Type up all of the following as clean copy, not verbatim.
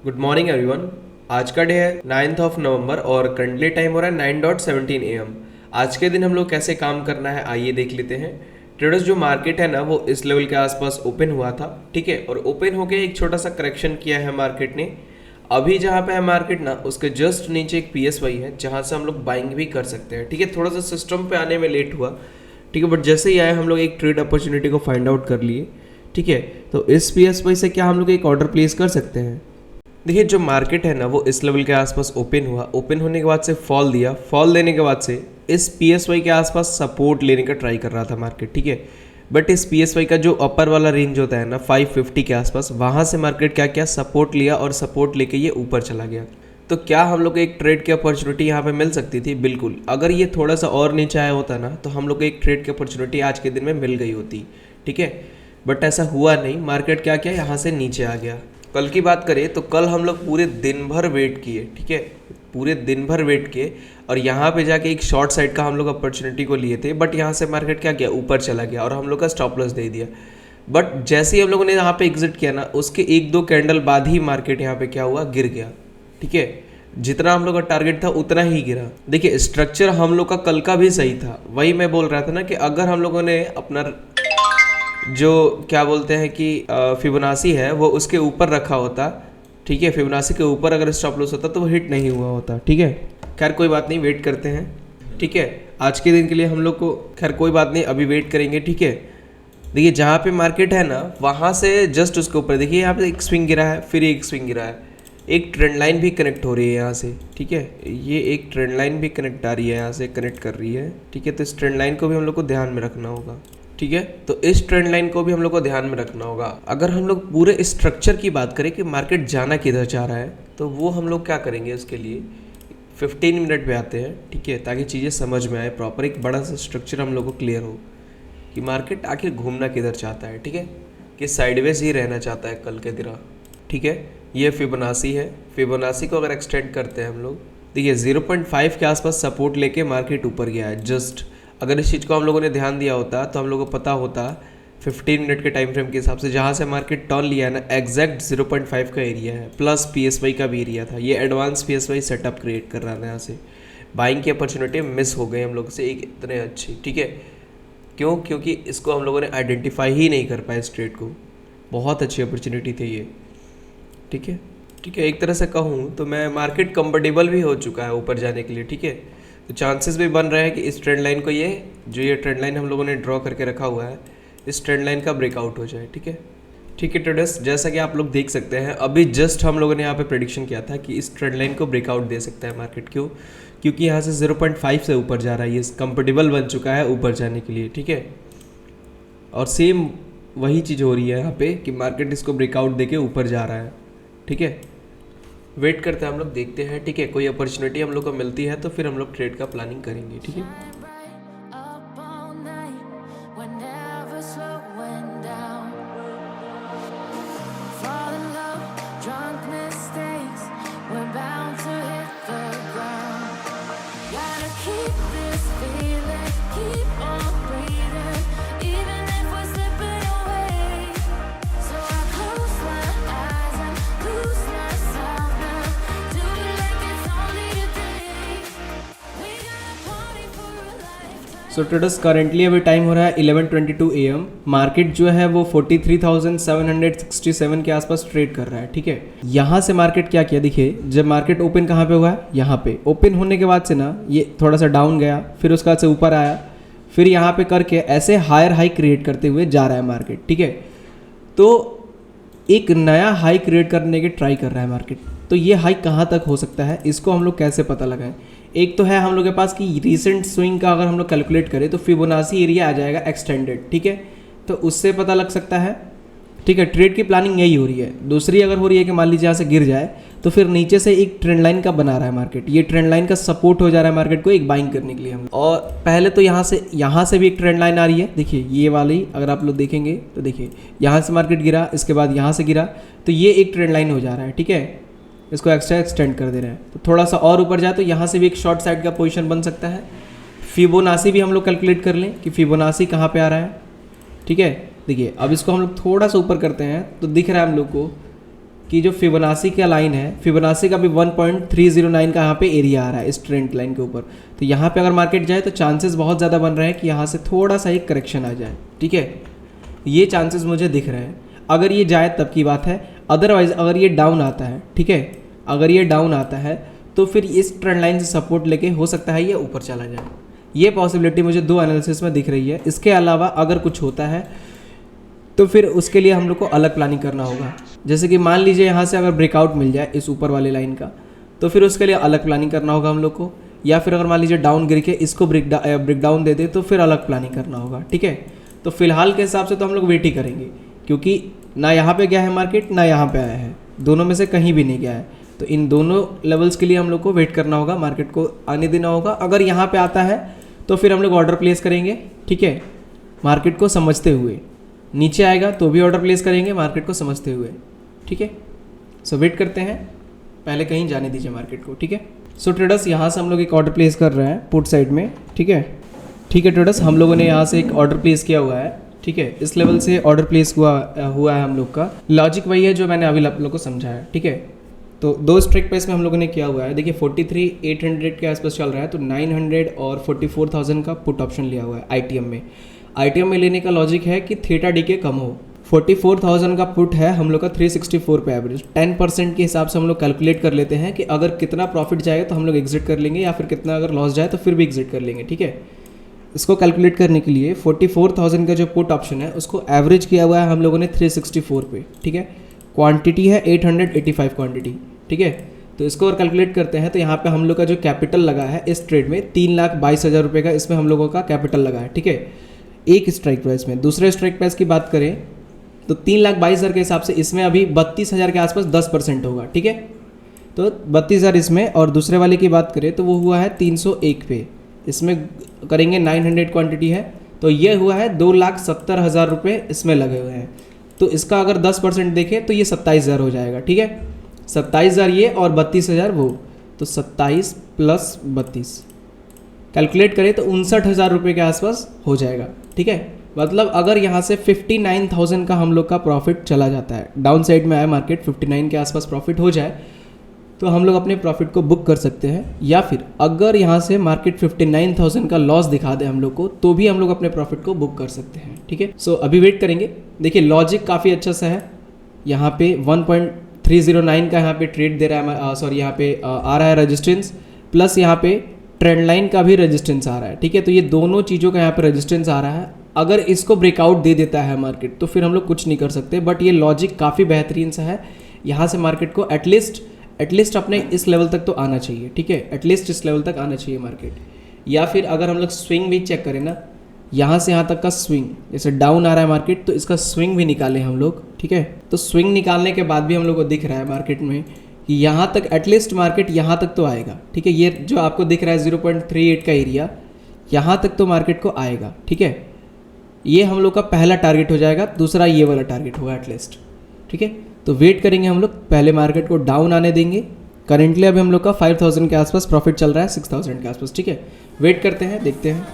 Good morning everyone. आज का day है 9th ऑफ नवंबर और करंटली टाइम हो रहा है 9:17 AM। आज के दिन हम लोग कैसे काम करना है आइए देख लेते हैं। ट्रेडर्स जो मार्केट है ना वो इस लेवल के आसपास ओपन हुआ था, ठीक है, और ओपन होके एक छोटा सा करेक्शन किया है मार्केट ने। अभी जहाँ पे है मार्केट ना उसके जस्ट नीचे एक PSY है जहाँ से हम लोग बाइंग भी कर सकते हैं, ठीक है। थोड़ा सा सिस्टम पे आने में लेट हुआ, ठीक है, बट जैसे ही आए हम लोग एक ट्रेड अपॉर्चुनिटी को फाइंड आउट कर लिए, ठीक है। तो इस PSY से क्या हम लोग एक ऑर्डर प्लेस कर सकते हैं। देखिए जो मार्केट है ना वो इस लेवल के आसपास ओपन हुआ, ओपन होने के बाद से फॉल दिया, फॉल देने के बाद से इस PSY के आसपास सपोर्ट लेने का ट्राई कर रहा था मार्केट, ठीक है। बट इस PSY का जो अपर वाला रेंज होता है ना 550 के आसपास, वहाँ से मार्केट क्या किया, सपोर्ट लिया और सपोर्ट लेके ये ऊपर चला गया। तो क्या हम लोग को एक ट्रेड की अपॉर्चुनिटी यहाँ पे मिल सकती थी? बिल्कुल। अगर ये थोड़ा सा और नीचे आया होता ना तो हम लोग को एक ट्रेड की अपॉर्चुनिटी आज के दिन में मिल गई होती, ठीक है। बट ऐसा हुआ नहीं, मार्केट क्या किया, यहाँ से नीचे आ गया। कल की बात करें तो कल हम लोग पूरे दिन भर वेट किए, ठीक है, पूरे दिन भर वेट किए और यहाँ पे जाके एक शॉर्ट साइड का हम लोग अपॉर्चुनिटी को लिए थे। बट यहाँ से मार्केट क्या किया, ऊपर चला गया और हम लोग का स्टॉप लॉस दे दिया। बट जैसे ही हम लोगों ने यहाँ पे एग्जिट किया ना उसके एक दो कैंडल बाद ही मार्केट यहाँ पे क्या हुआ, गिर गया, ठीक है। जितना हम लोग का टारगेट था उतना ही गिरा। देखिए स्ट्रक्चर हम लोग का कल का भी सही था, वही मैं बोल रहा था ना कि अगर हम लोगों ने अपना जो क्या बोलते हैं कि फिबोनाची है वो उसके ऊपर रखा होता, ठीक है, फिबोनाची के ऊपर अगर स्टॉप लॉस होता तो वो हिट नहीं हुआ होता, ठीक है। खैर कोई बात नहीं, वेट करते हैं, ठीक है। आज के दिन के लिए हम लोग को खैर कोई बात नहीं, अभी वेट करेंगे, ठीक है। देखिए जहाँ पे मार्केट है ना वहाँ से जस्ट उसके ऊपर देखिए यहाँ पे एक स्विंग गिरा है, फिर एक स्विंग गिरा है, एक ट्रेंड लाइन भी कनेक्ट हो रही है यहाँ से, ठीक है। ये एक ट्रेंड लाइन भी कनेक्ट आ रही है, यहाँ से कनेक्ट कर रही है, ठीक है। तो इस ट्रेंड लाइन को भी हम लोग को ध्यान में रखना होगा, ठीक है। तो इस ट्रेंड लाइन को भी हम लोग को ध्यान में रखना होगा। अगर हम लोग पूरे स्ट्रक्चर की बात करें कि मार्केट जाना किधर चाह रहा है तो वो हम लोग क्या करेंगे, उसके लिए 15 मिनट पे आते हैं, ठीक है, ताकि चीज़ें समझ में आए प्रॉपर, एक बड़ा सा स्ट्रक्चर हम लोग को क्लियर हो कि मार्केट आखिर घूमना किधर चाहता है, ठीक है, कि साइडवेज ही रहना चाहता है कल के तरह, ठीक है। ये फिबोनाची है, फिबोनाची को अगर एक्सटेंड करते हैं हम लोग, देखिए 0.5 के आसपास सपोर्ट लेके मार्केट ऊपर गया है जस्ट। अगर इस चीज़ को हम लोगों ने ध्यान दिया होता तो हम लोगों को पता होता 15 मिनट के टाइम फ्रेम के हिसाब से जहाँ से मार्केट टर्न लिया है ना एग्जैक्ट 0.5 का एरिया है, प्लस PSY का भी एरिया था। ये एडवांस PSY सेटअप क्रिएट कर रहा था, यहाँ से बाइंग की अपॉर्चुनिटी मिस हो गई हम लोग से एक इतने अच्छी, ठीक है। क्यों? क्योंकि इसको हम लोगों ने आइडेंटिफाई ही नहीं कर पाया इस ट्रेड को। बहुत अच्छी अपॉर्चुनिटी थी ये, ठीक है, ठीक है। एक तरह से कहूँ तो मैं मार्केट कंफर्टेबल भी हो चुका है ऊपर जाने के लिए, ठीक है। तो चांसेस भी बन रहे हैं कि इस ट्रेंड लाइन को ये ट्रेंड लाइन हम लोगों ने ड्रॉ करके रखा हुआ है इस ट्रेंड लाइन का ब्रेकआउट हो जाए, ठीक है, ठीक है। ट्रेडर्स जैसा कि आप लोग देख सकते हैं अभी जस्ट हम लोगों ने यहाँ पे प्रेडिक्शन किया था कि इस ट्रेंड लाइन को ब्रेकआउट दे सकता है मार्केट। क्यों? क्योंकि यहाँ से 0.5 से ऊपर जा रहा है, ये कंफर्टेबल बन चुका है ऊपर जाने के लिए, ठीक है। और सेम वही चीज़ हो रही है यहाँ पे कि मार्केट इसको ब्रेकआउट दे के ऊपर जा रहा है, ठीक है। वेट करते हैं हम लोग, देखते हैं, ठीक है। कोई अपॉर्चुनिटी हम लोग को मिलती है तो फिर हम लोग ट्रेड का प्लानिंग करेंगे, ठीक है। सो ट्रेडर्स करेंटली अभी टाइम हो रहा है 11:22 AM। मार्केट जो है वो 43,767 के आसपास ट्रेड कर रहा है, ठीक है। यहाँ से मार्केट क्या किया, देखिए जब मार्केट ओपन कहाँ पे हुआ है, यहाँ पे ओपन होने के बाद से ना ये थोड़ा सा डाउन गया, फिर उसके बाद से ऊपर आया, फिर यहाँ पे करके ऐसे हायर हाई क्रिएट करते हुए जा रहा है मार्केट, ठीक है। तो एक नया हाई क्रिएट करने के ट्राई कर रहा है मार्केट। तो ये हाई कहाँ तक हो सकता है, इसको हम लोग कैसे पता लगाएं। एक तो है हम लोग के पास कि रीसेंट स्विंग का अगर हम लोग कैलकुलेट करें तो फिबोनाची एरिया आ जाएगा एक्सटेंडेड, ठीक है, तो उससे पता लग सकता है, ठीक है। ट्रेड की प्लानिंग यही हो रही है। दूसरी अगर हो रही है कि मान लीजिए यहाँ से गिर जाए तो फिर नीचे से एक ट्रेंड लाइन का बना रहा है मार्केट, ये ट्रेंड लाइन का सपोर्ट हो जा रहा है मार्केट को एक बाइंग करने के लिए हम। और पहले तो यहाँ से भी एक ट्रेंड लाइन आ रही है, देखिए ये वाली अगर आप लोग देखेंगे तो देखिए यहाँ से मार्केट गिरा, इसके बाद यहाँ से गिरा, तो ये एक ट्रेंड लाइन हो जा रहा है, ठीक है। इसको एक्स्ट्रा एक्सटेंड कर दे रहे हैं तो थोड़ा सा और ऊपर जाए तो यहाँ से भी एक शॉर्ट साइड का पोजीशन बन सकता है। फिबोनाची भी हम लोग कैलकुलेट कर लें कि फिबोनाची कहाँ पे आ रहा है, ठीक है। देखिए अब इसको हम लोग थोड़ा सा ऊपर करते हैं तो दिख रहा है हम लोग को कि जो फिबोनाची का लाइन है, फिबोनाची का भी 1.309 का यहाँ पे एरिया आ रहा है इस ट्रेंड लाइन के ऊपर। तो यहाँ पे अगर मार्केट जाए तो चांसेस बहुत ज़्यादा बन रहे हैं कि यहाँ से थोड़ा सा एक करेक्शन आ जाए, ठीक है। ये चांसेस मुझे दिख रहे हैं। अगर ये जाए तब की बात है, अदरवाइज अगर ये डाउन आता है, ठीक है, अगर ये डाउन आता है तो फिर इस ट्रेंड लाइन से सपोर्ट लेके हो सकता है ये ऊपर चला जाए। ये पॉसिबिलिटी मुझे 2 एनालिसिस में दिख रही है। इसके अलावा अगर कुछ होता है तो फिर उसके लिए हम लोग को अलग प्लानिंग करना होगा। जैसे कि मान लीजिए यहाँ से अगर ब्रेकआउट मिल जाए इस ऊपर वाले लाइन का, तो फिर उसके लिए अलग प्लानिंग करना होगा हम लोग को। या फिर अगर मान लीजिए डाउन गिर के इसको ब्रेकडाउन दे दे तो फिर अलग प्लानिंग करना होगा, ठीक है। तो फिलहाल के हिसाब से तो हम लोग वेट ही करेंगे, क्योंकि ना यहाँ पे गया है मार्केट ना यहाँ पे आया है, दोनों में से कहीं भी नहीं गया है। तो इन दोनों लेवल्स के लिए हम लोग को वेट करना होगा, मार्केट को आने देना होगा। अगर यहाँ पे आता है तो फिर हम लोग ऑर्डर प्लेस करेंगे, ठीक है, मार्केट को समझते हुए। नीचे आएगा तो भी ऑर्डर प्लेस करेंगे मार्केट को समझते हुए, ठीक है। सो वेट करते हैं, पहले कहीं जाने दीजिए मार्केट को, ठीक है। सो ट्रेडर्स यहाँ से हम लोग एक ऑर्डर प्लेस कर रहे हैं पुट साइड में, ठीक है। ठीक है ट्रेडर्स, हम लोगों ने यहाँ से एक ऑर्डर प्लेस किया हुआ है, ठीक है। इस लेवल से ऑर्डर प्लेस हुआ है हम लोग का। लॉजिक वही है जो मैंने अभी आप लोग को समझाया, ठीक है। तो 2 स्ट्राइक प्राइस में हम लोगों ने किया हुआ है। देखिए 43,800 के आसपास चल रहा है, तो 900 और 44,000 का पुट ऑप्शन लिया हुआ है आईटीएम में। आईटीएम में लेने का लॉजिक है कि थीटा डी के कम हो। 44,000 का पुट है हम लोग का 364 पे एवरेज। 10% के हिसाब से हम लोग कैलकुलेट कर लेते हैं कि अगर कितना प्रॉफिट जाएगा तो हम लोग एग्जिट कर लेंगे, या फिर कितना अगर लॉस जाए तो फिर भी एग्जिट कर लेंगे, ठीक है। इसको कैलकुलेट करने के लिए 44,000 का जो पुट ऑप्शन है उसको एवरेज किया हुआ है हम लोगों ने 364 पे, ठीक है। क्वांटिटी है 885 क्वांटिटी, ठीक है। तो इसको और कैलकुलेट करते हैं तो यहाँ पे हम लोग का जो कैपिटल लगा है इस ट्रेड में 3,22,000 रुपये का इसमें हम लोगों का कैपिटल लगा है, ठीक है, एक स्ट्राइक प्राइस में। दूसरे स्ट्राइक प्राइस की बात करें तो 3,22,000 के हिसाब से इसमें अभी 32,000 के आसपास 10% होगा, ठीक है। तो 32,000 इसमें, और दूसरे वाले की बात करें तो वो हुआ है 301 पे, इसमें करेंगे 900 क्वांटिटी है, तो ये हुआ है 2,70,000 रुपये इसमें लगे हुए हैं। तो इसका अगर 10% देखें तो ये 27,000 हो जाएगा, ठीक है। 27,000 ये और 32,000 वो, तो 27 + 32 कैलकुलेट करें तो 59,000 रुपये के आसपास हो जाएगा, ठीक है। मतलब अगर यहाँ से 59,000 का हम लोग का प्रॉफिट चला जाता है, डाउन साइड में आया मार्केट 59 के आसपास प्रॉफिट हो जाए तो हम लोग अपने प्रॉफिट को बुक कर सकते हैं। या फिर अगर यहाँ से मार्केट 59,000 का लॉस दिखा दे हम लोग को तो भी हम लोग अपने प्रॉफिट को बुक कर सकते हैं, ठीक है। सो अभी वेट करेंगे। देखिए लॉजिक काफ़ी अच्छा सा है, यहाँ पे 1.309 का यहाँ पे ट्रेड दे रहा है, सॉरी यहाँ पे आ रहा है रेजिस्टेंस, प्लस यहाँ पे ट्रेंड लाइन का भी रेजिस्टेंस आ रहा है, ठीक है। तो ये दोनों चीज़ों का यहाँ पे रेजिस्टेंस आ रहा है। अगर इसको ब्रेकआउट दे देता है मार्केट तो फिर हम लोग कुछ नहीं कर सकते, बट ये लॉजिक काफ़ी बेहतरीन सा है। यहाँ से मार्केट को एटलीस्ट अपने इस लेवल तक तो आना चाहिए, ठीक है, एटलीस्ट इस लेवल तक आना चाहिए मार्केट। या फिर अगर हम लोग स्विंग भी चेक करें ना, यहाँ से यहाँ तक का स्विंग, जैसे डाउन आ रहा है मार्केट तो इसका स्विंग भी निकालें हम लोग, ठीक है। तो स्विंग निकालने के बाद भी हम लोग को दिख रहा है मार्केट में कि यहाँ तक एटलीस्ट मार्केट यहाँ तक तो आएगा, ठीक है। ये जो आपको दिख रहा है 0.38 का एरिया, यहाँ तक तो मार्केट को आएगा, ठीक है। ये हम लोग का पहला टारगेट हो जाएगा, दूसरा ये वाला टारगेट होगा एटलीस्ट, ठीक है। तो वेट करेंगे हम लोग, पहले मार्केट को डाउन आने देंगे। करेंटली अभी हम लोग का 5,000 के आसपास प्रॉफिट चल रहा है, 6,000 के आसपास, ठीक है। वेट करते हैं, देखते हैं।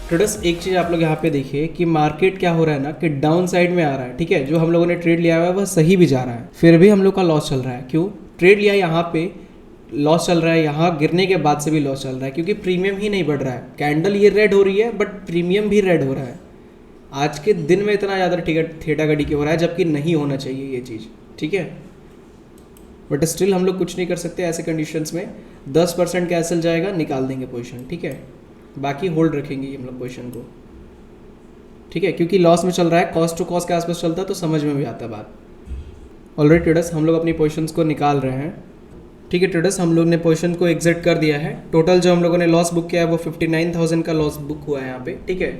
ट्रेडर्स एक चीज़ आप लोग यहाँ पे देखिए कि मार्केट क्या हो रहा है ना कि डाउन साइड में आ रहा है, ठीक है। जो हम लोगों ने ट्रेड लिया हुआ है वह सही भी जा रहा है, फिर भी हम लोग का लॉस चल रहा है। क्यों? ट्रेड लिया यहाँ पे लॉस चल रहा है, यहाँ गिरने के बाद से भी लॉस चल रहा है, क्योंकि प्रीमियम ही नहीं बढ़ रहा है। कैंडल ये रेड हो रही है बट प्रीमियम भी रेड हो रहा है। आज के दिन में इतना ज़्यादा थीटा का डीके हो रहा है, जबकि नहीं होना चाहिए ये चीज़, ठीक है। बट स्टिल हम लोग कुछ नहीं कर सकते ऐसे कंडीशंस में। 10% कैंसिल जाएगा, निकाल देंगे पोजीशन, ठीक है। बाकी होल्ड रखेंगे हम लोग पोजीशन को, ठीक है, क्योंकि लॉस में चल रहा है। कॉस्ट टू कॉस्ट के आसपास चलता है तो समझ में भी आता है बात। ऑलरेडी ट्रेडर्स हम लोग अपनी पोजीशंस को निकाल रहे हैं, ठीक है। ट्रेडर्स हम लोग ने पोजीशन को एग्जिट कर दिया है। टोटल जो हम लोगों ने लॉस बुक किया है वो 59,000 का लॉस बुक हुआ है यहाँ पे, ठीक है।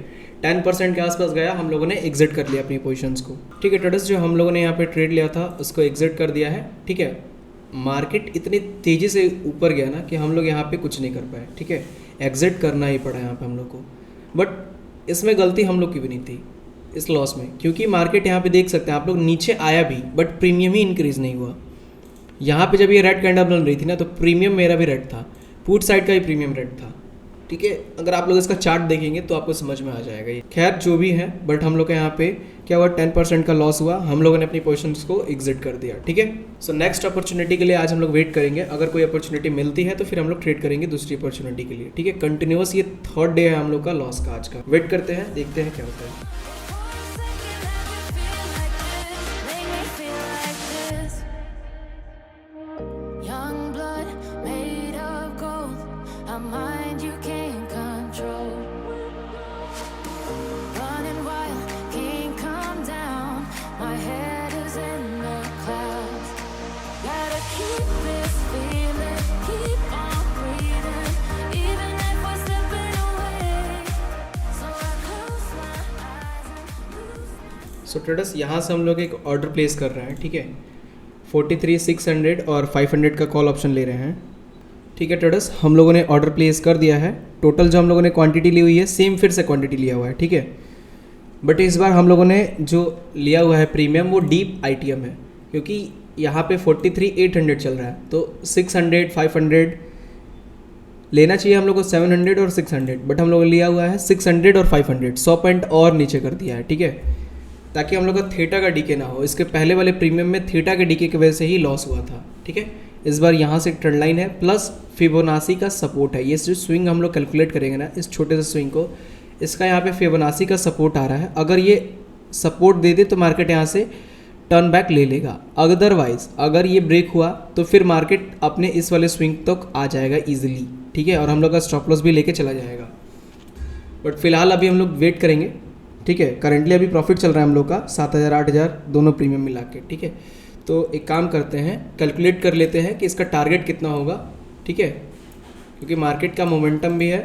10% के आसपास गया, हम लोगों ने एग्जिट कर लिया अपनी पोजीशंस को। ठीक है ट्रेडर्स, जो हम लोगों ने यहाँ पे ट्रेड लिया था उसको एग्जिट कर दिया है। ठीक है, मार्केट इतनी तेज़ी से ऊपर गया ना कि हम लोग यहाँ पे कुछ नहीं कर पाए। ठीक है, एग्जिट करना ही पड़ा यहाँ पे हम लोग को। बट इसमें गलती हम लोग की भी नहीं थी इस लॉस में, क्योंकि मार्केट यहाँ पे देख सकते हैं आप लोग, नीचे आया भी बट प्रीमियम ही इंक्रीज़ नहीं हुआ। यहाँ पे जब ये रेड कैंडल बन रही थी ना, तो प्रीमियम मेरा भी रेड था, पुट साइड का ही प्रीमियम रेड था। ठीक है, अगर आप लोग इसका चार्ट देखेंगे तो आपको समझ में आ जाएगा ये। खैर जो भी है, बट हम लोग का यहाँ पे क्या हुआ, 10% का लॉस हुआ, हम लोगों ने अपनी पोजीशंस को एग्जिट कर दिया। ठीक है, सो नेक्स्ट अपॉर्चुनिटी के लिए आज हम लोग वेट करेंगे। अगर कोई अपॉर्चुनिटी मिलती है तो फिर हम लोग ट्रेड करेंगे दूसरी अपॉर्चुनिटी के लिए। ठीक है, कंटिन्यूअस ये 3rd डे है हम लोग का लॉस का आज का। वेट करते हैं, देखते हैं क्या होता है। Mind you can't control, running wild, can't come down. My head is in the clouds. Gotta keep this feeling, keep on breathing, even if we're slipping away. So I close my eyes and lose. So traders, यहाँ से हम लोग एक order place कर रहे हैं। ठीक है, 43,600 और 500 का कॉल ऑप्शन ले रहे हैं। ठीक है ट्रेडर्स, हम लोगों ने ऑर्डर प्लेस कर दिया है। टोटल जो हम लोगों ने क्वांटिटी ली हुई है, सेम फिर से क्वांटिटी लिया हुआ है। ठीक है, बट इस बार हम लोगों ने जो लिया हुआ है प्रीमियम, वो डीप आईटीएम है, क्योंकि यहाँ पे 43,800 चल रहा है, तो 600 500 लेना चाहिए हम लोग को, 700 और 600, बट हम लोग लिया हुआ है 600 और 500, 100 पॉइंट और नीचे कर दिया है। ठीक है, ताकि हम लोग का थीटा का डीके ना हो। इसके पहले वाले प्रीमियम में थीटा के डीके की वजह से ही लॉस हुआ था। ठीक है, इस बार यहाँ से एक ट्रेंड लाइन है, प्लस फिबोनाची का सपोर्ट है। ये जो स्विंग हम लोग कैलकुलेट करेंगे ना, इस छोटे से स्विंग को, इसका यहाँ पे फिबोनाची का सपोर्ट आ रहा है। अगर ये सपोर्ट दे दे तो मार्केट यहाँ से टर्न बैक ले लेगा। अदरवाइज अगर ये ब्रेक हुआ तो फिर मार्केट अपने इस वाले स्विंग तक आ जाएगा ईजिली। ठीक है, और हम लोग का स्टॉप लॉस भी लेके चला जाएगा। बट फिलहाल अभी हम लोग वेट करेंगे। ठीक है, करेंटली अभी प्रॉफिट चल रहा है हम लोग का 7,000 8,000 दोनों प्रीमियम मिला के। ठीक है, तो एक काम करते हैं, कैलकुलेट कर लेते हैं कि इसका टारगेट कितना होगा। ठीक है, क्योंकि मार्केट का मोमेंटम भी है,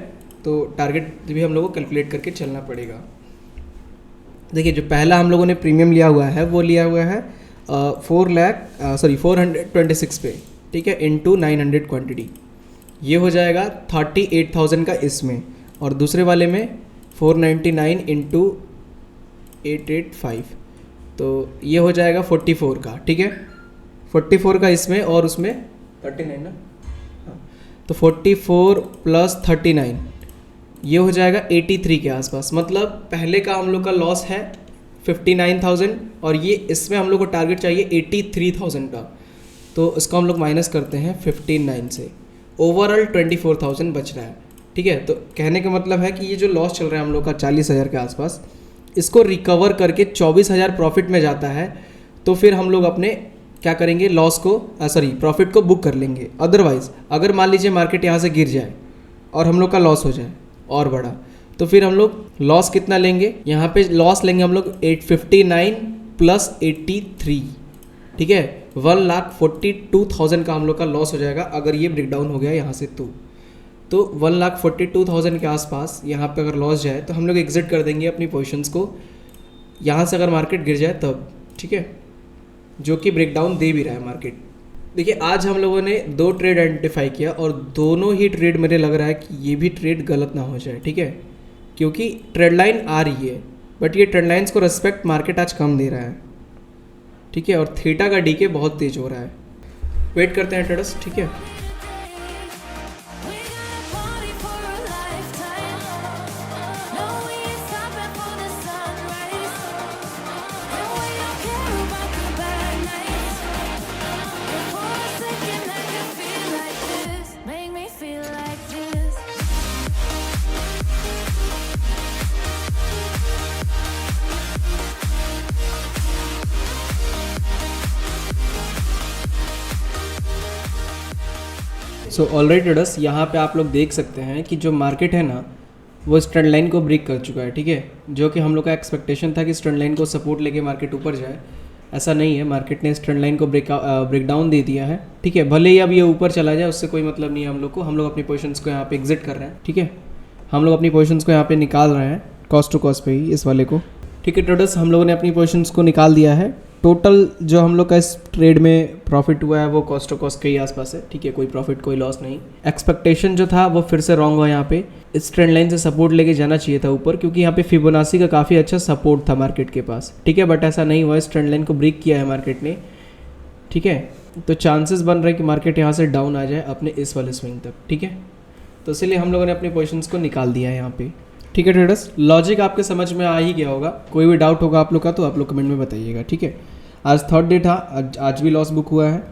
तो टारगेट भी हम लोगों को कैलकुलेट करके चलना पड़ेगा। देखिए, जो पहला हम लोगों ने प्रीमियम लिया हुआ है वो लिया हुआ है 426 पे। ठीक है, इनटू 900 क्वांटिटी, ये हो जाएगा 38,000 का इसमें, और दूसरे वाले में 499 इंटू 885, तो ये हो जाएगा 44 का। ठीक है, 44 का इसमें और उसमें 39 ना, हाँ, तो 44 प्लस 39 ये हो जाएगा 83 के आसपास। मतलब पहले का हम लोग का लॉस है 59,000 और ये इसमें हम लोग को टारगेट चाहिए 83,000 का, तो इसको हम लोग माइनस करते हैं 59 से, ओवरऑल 24,000 बच रहा है। ठीक है, तो कहने का मतलब है कि ये जो लॉस चल रहा है हम लोग का 40,000 के आसपास, इसको रिकवर करके 24,000 प्रॉफिट में जाता है, तो फिर हम लोग अपने क्या करेंगे, लॉस को प्रॉफिट को बुक कर लेंगे। अदरवाइज अगर मान लीजिए मार्केट यहाँ से गिर जाए और हम लोग का लॉस हो जाए और बड़ा, तो फिर हम लोग लॉस कितना लेंगे, यहाँ पे लॉस लेंगे हम लोग 859 प्लस 83। ठीक है, 1,42,000 का हम लोग का लॉस हो जाएगा अगर ये ब्रेकडाउन हो गया यहाँ से। तो 1,42,000 के आसपास यहाँ पे अगर लॉस जाए तो हम लोग एग्जिट कर देंगे अपनी पोजीशंस को, यहाँ से अगर मार्केट गिर जाए तब। ठीक है, जो कि ब्रेकडाउन दे भी रहा है मार्केट। देखिए, आज हम लोगों ने 2 ट्रेड आइडेंटिफाई किया और दोनों ही ट्रेड मेरे लग रहा है कि ये भी ट्रेड गलत ना हो जाए। ठीक है, क्योंकि ट्रेड लाइन आ रही है, बट ये ट्रेड लाइन्स को रेस्पेक्ट मार्केट आज कम दे रहा है। ठीक है, और थीटा का डीके बहुत तेज हो रहा है। वेट करते हैं ट्रेडर्स। ठीक है, सो ऑलराइट ट्रेडर्स, यहाँ पे आप लोग देख सकते हैं कि जो मार्केट है ना, वो इस ट्रेंड लाइन को ब्रेक कर चुका है। ठीक है, जो कि हम लोग का एक्सपेक्टेशन था कि इस ट्रेंड लाइन को सपोर्ट लेके मार्केट ऊपर जाए, ऐसा नहीं है। मार्केट ने इस ट्रेंड लाइन को ब्रेकडाउन दे दिया है। ठीक है, भले ही अब ये ऊपर चला जाए उससे कोई मतलब नहीं है हम लोग को। हम लोग अपनी पोजीशंस को यहाँ पे एग्जिट कर रहे हैं। ठीक है, हम लोग अपनी पोजीशंस को यहाँ पे निकाल रहे हैं। कॉस्ट टू कॉस्ट पे ही इस वाले को। ठीक है ट्रेडर्स, हम लोगों ने अपनी पोजीशंस को निकाल दिया है। टोटल जो हम लोग का इस ट्रेड में प्रॉफिट हुआ है वो कॉस्ट टू कॉस्ट के ही आसपास है। ठीक है, कोई प्रॉफिट कोई लॉस नहीं। एक्सपेक्टेशन जो था वो फिर से रॉन्ग हुआ। यहाँ पे इस ट्रेंड लाइन से सपोर्ट लेके जाना चाहिए था ऊपर, क्योंकि यहाँ पे फिबोनाची का काफ़ी अच्छा सपोर्ट था मार्केट के पास। ठीक है, बट ऐसा नहीं हुआ, इस ट्रेंड लाइन को ब्रेक किया है मार्केट ने। ठीक है, तो चांसेस बन रहे हैं कि मार्केट यहाँ से डाउन आ जाए अपने इस वाले स्विंग तक। ठीक है, तो इसलिए हम लोगों ने अपनी पोजीशंस को निकाल दिया है यहाँ पे। ठीक है ट्रेडर्स, लॉजिक आपके समझ में आ ही गया होगा। कोई भी डाउट होगा आप लोग का तो आप लोग कमेंट में बताइएगा। ठीक है, आज थर्ड डे था, आज भी लॉस बुक हुआ है।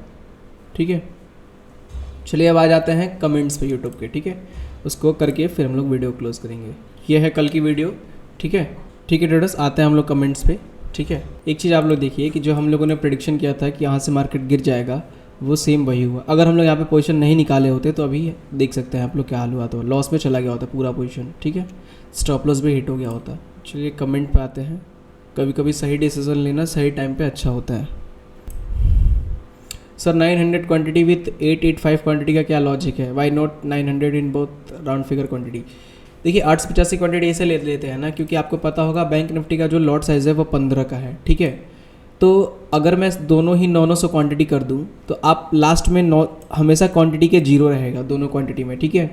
ठीक है, चलिए अब आ जाते हैं कमेंट्स पे यूट्यूब के। ठीक है, उसको करके फिर हम लोग वीडियो क्लोज करेंगे। ये है कल की वीडियो। ठीक है ट्रेडर्स, आते हैं हम लोग कमेंट्स पे। ठीक है, एक चीज़ आप लोग देखिए कि जो हम लोगों ने प्रेडिक्शन किया था कि यहाँ से मार्केट गिर जाएगा, वो सेम वही हुआ। अगर हम लोग यहाँ पे पोजीशन नहीं निकाले होते तो अभी देख सकते हैं आप लोग क्या हाल हुआ, तो लॉस में चला गया होता पूरा पोजीशन। ठीक है, स्टॉप लॉस भी हिट हो गया होता। चलिए कमेंट पे आते हैं। कभी कभी सही डिसीजन लेना सही टाइम पे अच्छा होता है। सर 900 क्वांटिटी विथ 885 क्वांटिटी का क्या लॉजिक है? Why not 900 in both round figure quantity? देखिए 885 क्वांटिटी ऐसे ले लेते हैं ना, क्योंकि आपको पता होगा बैंक निफ्टी का जो लॉट साइज़ है वो 15 का है। ठीक है, तो अगर मैं दोनों ही 900 क्वांटिटी कर दूं तो आप लास्ट में हमेशा क्वांटिटी के 0 रहेगा दोनों क्वांटिटी में। ठीक है,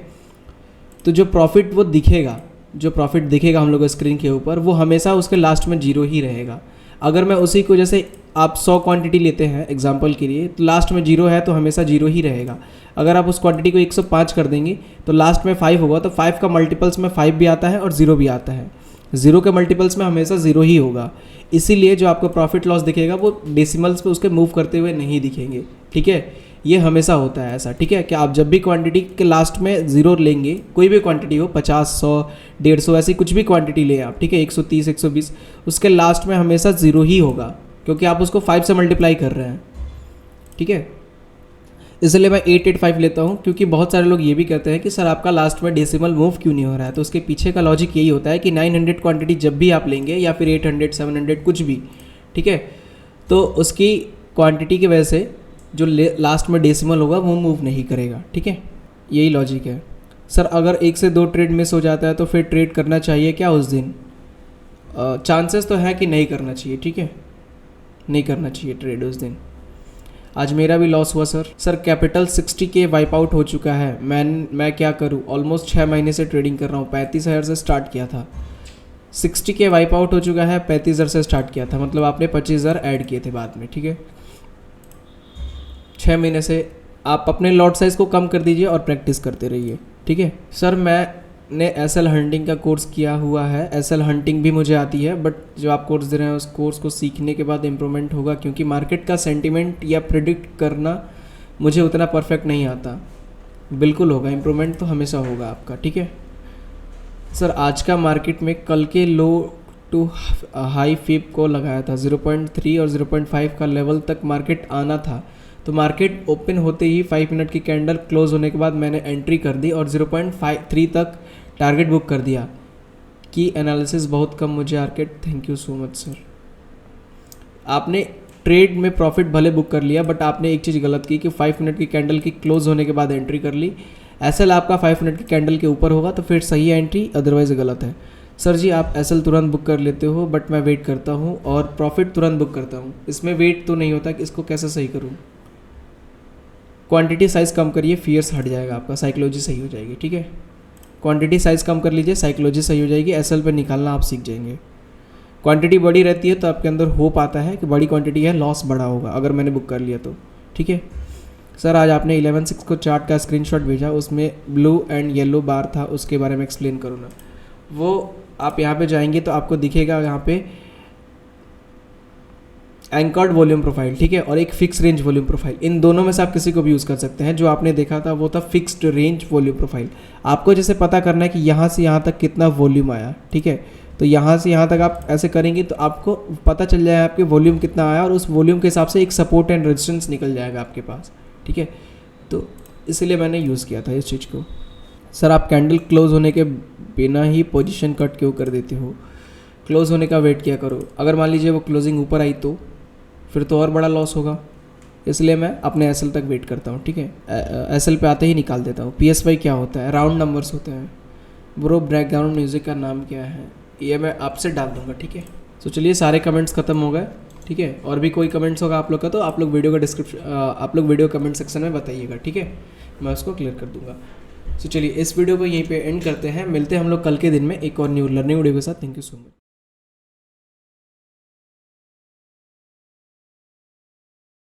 तो जो प्रॉफिट वो दिखेगा, जो प्रॉफिट दिखेगा हम लोग स्क्रीन के ऊपर, वो हमेशा उसके लास्ट में 0 ही रहेगा। अगर मैं उसी को, जैसे आप 100 क्वांटिटी लेते हैं एग्जांपल के लिए, तो लास्ट में 0 है तो हमेशा 0 ही रहेगा। अगर आप उस क्वांटिटी को 105 कर देंगे तो लास्ट में 5 होगा, तो 5 का मल्टीपल्स में 5 भी आता है और 0 भी आता है। 0 के मल्टीपल्स में हमेशा 0 ही होगा। इसीलिए जो आपको प्रॉफिट लॉस दिखेगा वो डेसिमल्स पे उसके मूव करते हुए नहीं दिखेंगे। ठीक है, ये हमेशा होता है ऐसा। ठीक है, कि आप जब भी क्वांटिटी के लास्ट में 0 लेंगे, कोई भी क्वांटिटी हो, 50, 100, 150, ऐसी कुछ भी क्वांटिटी लें आप। ठीक है, 130, 120, उसके लास्ट में हमेशा 0 ही होगा, क्योंकि आप उसको 5 से मल्टीप्लाई कर रहे हैं। ठीक है, इसलिए मैं 885 लेता हूँ, क्योंकि बहुत सारे लोग ये भी कहते हैं कि सर आपका लास्ट में डेसिमल मूव क्यों नहीं हो रहा है। तो उसके पीछे का लॉजिक यही होता है कि 900 क्वांटिटी जब भी आप लेंगे, या फिर 800, 700 कुछ भी, ठीक है, तो उसकी क्वांटिटी की वजह से जो लास्ट में डेसिमल होगा वो मूव नहीं करेगा। ठीक है, यही लॉजिक है। सर अगर 1 से 2 ट्रेड मिस हो जाता है तो फिर ट्रेड करना चाहिए क्या उस दिन? चांसेस तो है कि नहीं करना चाहिए। ठीक है, नहीं करना चाहिए ट्रेड उस दिन। आज मेरा भी लॉस हुआ sir capital 60K wipe out हो चुका है। मैं क्या करूं? ऑलमोस्ट 6 महीने से ट्रेडिंग कर रहा हूं। 35,000 से स्टार्ट किया था। 60K वाइप आउट हो चुका है, 35,000 से स्टार्ट किया था, मतलब आपने 25,000 ऐड किए थे बाद में। ठीक है, 6 महीने से आप अपने लॉट साइज़ को कम कर दीजिए और प्रैक्टिस करते रहिए। ठीक है सर, मैंने एसएल हंटिंग का कोर्स किया हुआ है। एसएल हंटिंग भी मुझे आती है, बट जो आप कोर्स दे रहे हैं उस कोर्स को सीखने के बाद इम्प्रूवमेंट होगा, क्योंकि मार्केट का सेंटिमेंट या प्रिडिक्ट करना मुझे उतना परफेक्ट नहीं आता। बिल्कुल होगा इम्प्रूवमेंट, तो हमेशा होगा आपका। ठीक है सर, आज का मार्केट में कल के लो टू हाई फिप को लगाया था 0.3 और 0.5 का लेवल तक मार्केट आना था, तो मार्केट ओपन होते ही 5 मिनट की कैंडल क्लोज होने के बाद मैंने एंट्री कर दी और 0.53 तक टारगेट बुक कर दिया। की एनालिसिस बहुत कम मुझे market. Thank you so much sir. आपने ट्रेड में प्रॉफिट भले बुक कर लिया, बट आपने एक चीज़ गलत की कि 5 मिनट की कैंडल की क्लोज होने के बाद एंट्री कर ली। एसएल आपका 5 मिनट की कैंडल के ऊपर होगा तो फिर सही है एंट्री, अदरवाइज गलत है। सर जी आप एसएल तुरंत बुक कर लेते हो, बट मैं वेट करता हूँ और प्रॉफिट तुरंत बुक करता हूँ। इसमें वेट तो नहीं होता कि इसको कैसे सही करूँ? क्वांटिटी साइज़ कम करिए, फियर्स हट जाएगा आपका, साइकोलॉजी सही हो जाएगी। ठीक है, क्वांटिटी साइज़ कम कर लीजिए, साइकोलॉजी सही हो जाएगी, एसएल पे निकालना आप सीख जाएंगे। क्वांटिटी बड़ी रहती है तो आपके अंदर होप आता है कि बड़ी क्वांटिटी है, लॉस बड़ा होगा अगर मैंने बुक कर लिया तो। ठीक है सर, आज आपने 11/6 को चार्ट का स्क्रीनशॉट भेजा, उसमें ब्लू एंड येलो बार था, उसके बारे में एक्सप्लेन करो ना। वो आप यहाँ पे जाएंगे तो आपको दिखेगा यहाँ पे एंकर्ड वॉल्यूम प्रोफाइल, ठीक है, और एक फिक्स रेंज वॉल्यूम प्रोफाइल। इन दोनों में से आप किसी को भी यूज़ कर सकते हैं। जो आपने देखा था वो था फिक्स्ड रेंज वॉल्यूम प्रोफाइल। आपको जैसे पता करना है कि यहाँ से यहाँ तक कितना वॉल्यूम आया, ठीक है, तो यहाँ से यहाँ तक आप ऐसे करेंगे तो आपको पता चल जाएगा आपके वॉल्यूम कितना आया, और उस वॉल्यूम के हिसाब से एक सपोर्ट एंड रेजिस्टेंस निकल जाएगा आपके पास। ठीक है, तो इसलिए मैंने यूज़ किया था इस चीज़ को। सर आप कैंडल क्लोज होने के बिना ही पोजीशन कट क्यों कर देते हो? क्लोज होने का वेट किया करो। अगर मान लीजिए वो क्लोजिंग ऊपर आई तो फिर तो और बड़ा लॉस होगा, इसलिए मैं अपने एसएल तक वेट करता हूँ। ठीक है, एसएल पे आते ही निकाल देता हूँ। पीएसवाई क्या होता है? राउंड नंबर्स होते हैं ब्रो। बैकग्राउंड म्यूज़िक का नाम क्या है? ये मैं आपसे डाल दूंगा, ठीक है। तो चलिए सारे कमेंट्स खत्म हो गए, ठीक है। और भी कोई कमेंट्स होगा आप लोग का तो आप लोग वीडियो कमेंट सेक्शन में बताइएगा, ठीक है, मैं उसको क्लियर कर दूंगा। तो चलिए इस वीडियो को यहीं पे एंड करते हैं, मिलते हैं हम लोग कल के दिन में एक और न्यू लर्निंग वीडियो के साथ। Thank you so much.